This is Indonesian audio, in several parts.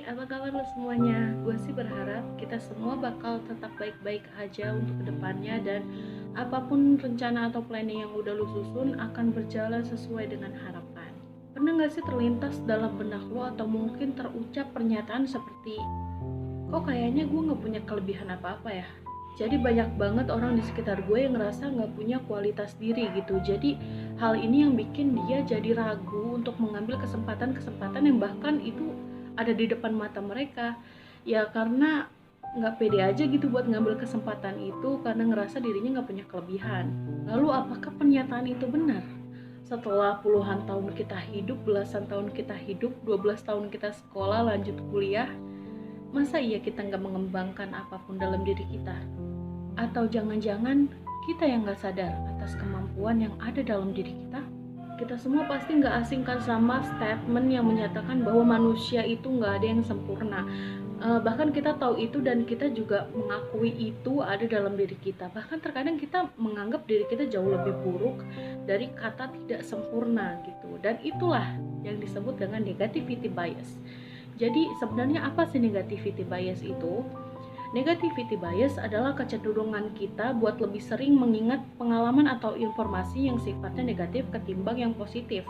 apa kabar lo semuanya? Gue sih berharap kita semua bakal tetap baik-baik aja untuk kedepannya dan apapun rencana atau planning yang udah lo susun akan berjalan sesuai dengan harapan. Pernah gak sih terlintas dalam benak lo atau mungkin terucap pernyataan seperti, kok kayaknya gue gak punya kelebihan apa-apa ya? Jadi banyak banget orang di sekitar gue yang ngerasa gak punya kualitas diri gitu. Jadi hal ini yang bikin dia jadi ragu untuk mengambil kesempatan-kesempatan yang bahkan itu ada di depan mata mereka. Ya karena gak pede aja gitu buat ngambil kesempatan itu karena ngerasa dirinya gak punya kelebihan. Lalu apakah pernyataan itu benar? Setelah puluhan tahun kita hidup, belasan tahun kita hidup, 12 tahun kita sekolah, lanjut kuliah, masa iya kita gak mengembangkan apapun dalam diri kita? Atau jangan-jangan kita yang gak sadar atas kemampuan yang ada dalam diri kita? Kita semua pasti gak asing kan sama statement yang menyatakan bahwa manusia itu gak ada yang sempurna. Bahkan kita tahu itu dan kita juga mengakui itu ada dalam diri kita. Bahkan terkadang kita menganggap diri kita jauh lebih buruk dari kata tidak sempurna gitu. Dan itulah yang disebut dengan negativity bias. Jadi sebenarnya apa sih negativity bias itu? Negativity bias adalah kecenderungan kita buat lebih sering mengingat pengalaman atau informasi yang sifatnya negatif ketimbang yang positif.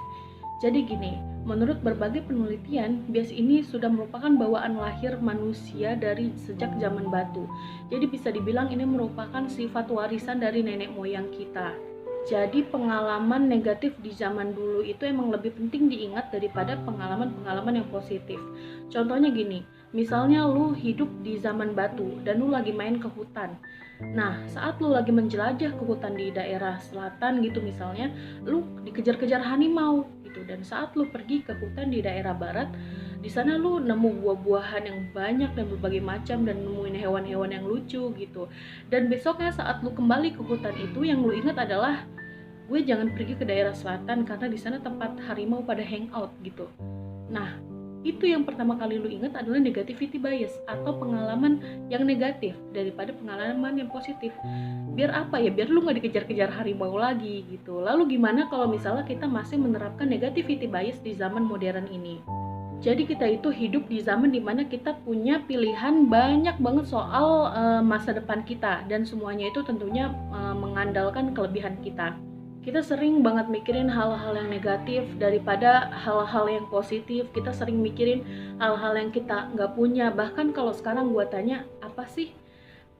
Jadi gini, menurut berbagai penelitian, bias ini sudah merupakan bawaan lahir manusia dari sejak zaman batu. Jadi bisa dibilang ini merupakan sifat warisan dari nenek moyang kita. Jadi pengalaman negatif di zaman dulu itu emang lebih penting diingat daripada pengalaman-pengalaman yang positif. Contohnya gini, misalnya lu hidup di zaman batu dan lu lagi main ke hutan. Nah, saat lu lagi menjelajah ke hutan di daerah selatan gitu misalnya, lu dikejar-kejar harimau gitu. Dan saat lu pergi ke hutan di daerah barat, di sana lu nemu buah-buahan yang banyak dan berbagai macam dan nemuin hewan-hewan yang lucu gitu. Dan besoknya saat lu kembali ke hutan itu yang lu ingat adalah gue jangan pergi ke daerah selatan karena di sana tempat harimau pada hangout gitu. Nah, itu yang pertama kali lu ingat adalah negativity bias atau pengalaman yang negatif daripada pengalaman yang positif. Biar apa ya? Biar lu gak dikejar-kejar harimau lagi gitu. Lalu gimana kalau misalnya kita masih menerapkan negativity bias di zaman modern ini? Jadi kita itu hidup di zaman dimana kita punya pilihan banyak banget soal masa depan kita dan semuanya itu tentunya mengandalkan kelebihan kita. Kita sering banget mikirin hal-hal yang negatif daripada hal-hal yang positif. Kita sering mikirin hal-hal yang kita gak punya. Bahkan kalau sekarang gue tanya, apa sih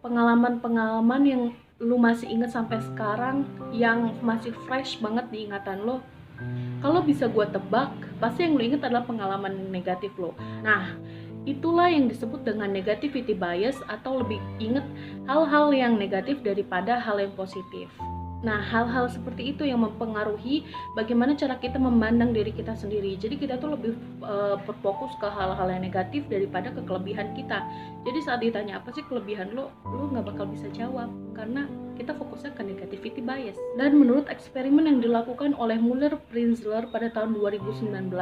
pengalaman-pengalaman yang lu masih inget sampai sekarang, yang masih fresh banget di ingatan lo? Kalau bisa gue tebak, pasti yang lu inget adalah pengalaman negatif lo. Nah, itulah yang disebut dengan negativity bias atau lebih inget hal-hal yang negatif daripada hal yang positif. Nah, hal-hal seperti itu yang mempengaruhi bagaimana cara kita memandang diri kita sendiri. Jadi kita tuh lebih berfokus ke hal-hal yang negatif daripada ke kelebihan kita. Jadi saat ditanya apa sih kelebihan lo gak bakal bisa jawab karena kita fokusnya ke negativity bias. Dan menurut eksperimen yang dilakukan oleh Muller-Prinzler pada tahun 2019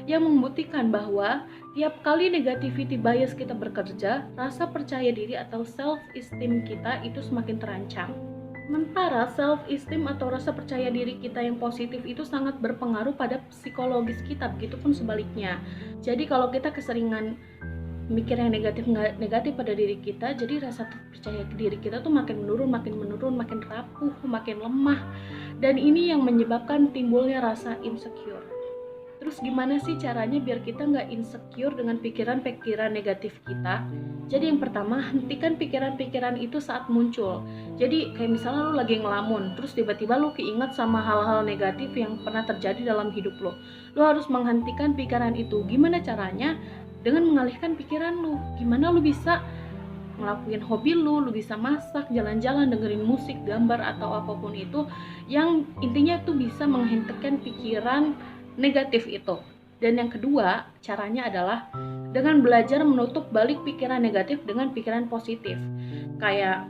yang membuktikan bahwa tiap kali negativity bias kita bekerja, rasa percaya diri atau self-esteem kita itu semakin terancam. Sementara self-esteem atau rasa percaya diri kita yang positif itu sangat berpengaruh pada psikologis kita, begitupun sebaliknya. Jadi kalau kita keseringan mikir yang negatif pada diri kita, jadi rasa percaya diri kita tuh makin menurun, makin rapuh, makin lemah. Dan ini yang menyebabkan timbulnya rasa insecure. Terus gimana sih caranya biar kita nggak insecure dengan pikiran-pikiran negatif kita? Jadi yang pertama, hentikan pikiran-pikiran itu saat muncul. Jadi kayak misalnya lu lagi ngelamun, terus tiba-tiba lu keinget sama hal-hal negatif yang pernah terjadi dalam hidup lu. Lu harus menghentikan pikiran itu. Gimana caranya? Dengan mengalihkan pikiran lu. Gimana lu bisa ngelakuin hobi lu bisa masak, jalan-jalan, dengerin musik, gambar, atau apapun itu yang intinya tuh bisa menghentikan pikiran negatif itu. Dan yang kedua, caranya adalah dengan belajar menutup balik pikiran negatif dengan pikiran positif. Kayak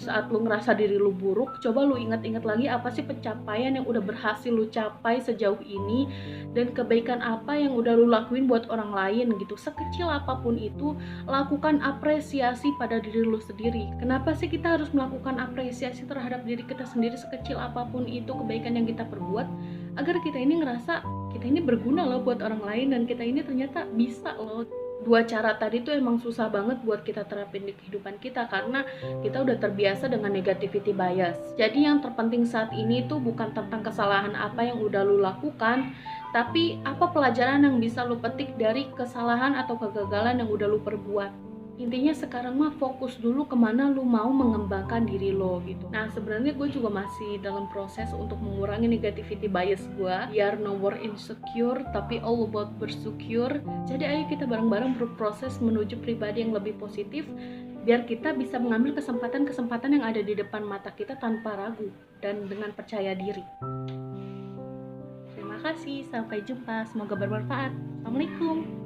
saat lu ngerasa diri lu buruk, coba lu ingat-ingat lagi apa sih pencapaian yang udah berhasil lu capai sejauh ini dan kebaikan apa yang udah lu lakuin buat orang lain gitu. Sekecil apapun itu, lakukan apresiasi pada diri lu sendiri. Kenapa sih kita harus melakukan apresiasi terhadap diri kita sendiri sekecil apapun itu kebaikan yang kita perbuat? Agar kita ini ngerasa kita ini berguna loh buat orang lain dan kita ini ternyata bisa loh. Dua cara tadi tuh emang susah banget buat kita terapin di kehidupan kita karena kita udah terbiasa dengan negativity bias. Jadi yang terpenting saat ini tuh bukan tentang kesalahan apa yang udah lu lakukan, tapi apa pelajaran yang bisa lu petik dari kesalahan atau kegagalan yang udah lu perbuat. Intinya sekarang mah fokus dulu kemana lu mau mengembangkan diri lo gitu. Nah sebenarnya gue juga masih dalam proses untuk mengurangi negativity bias gue biar no more insecure tapi all about bersyukur. Jadi ayo kita bareng-bareng berproses menuju pribadi yang lebih positif biar kita bisa mengambil kesempatan-kesempatan yang ada di depan mata kita tanpa ragu dan dengan percaya diri. Terima kasih, sampai jumpa, semoga bermanfaat. Assalamualaikum.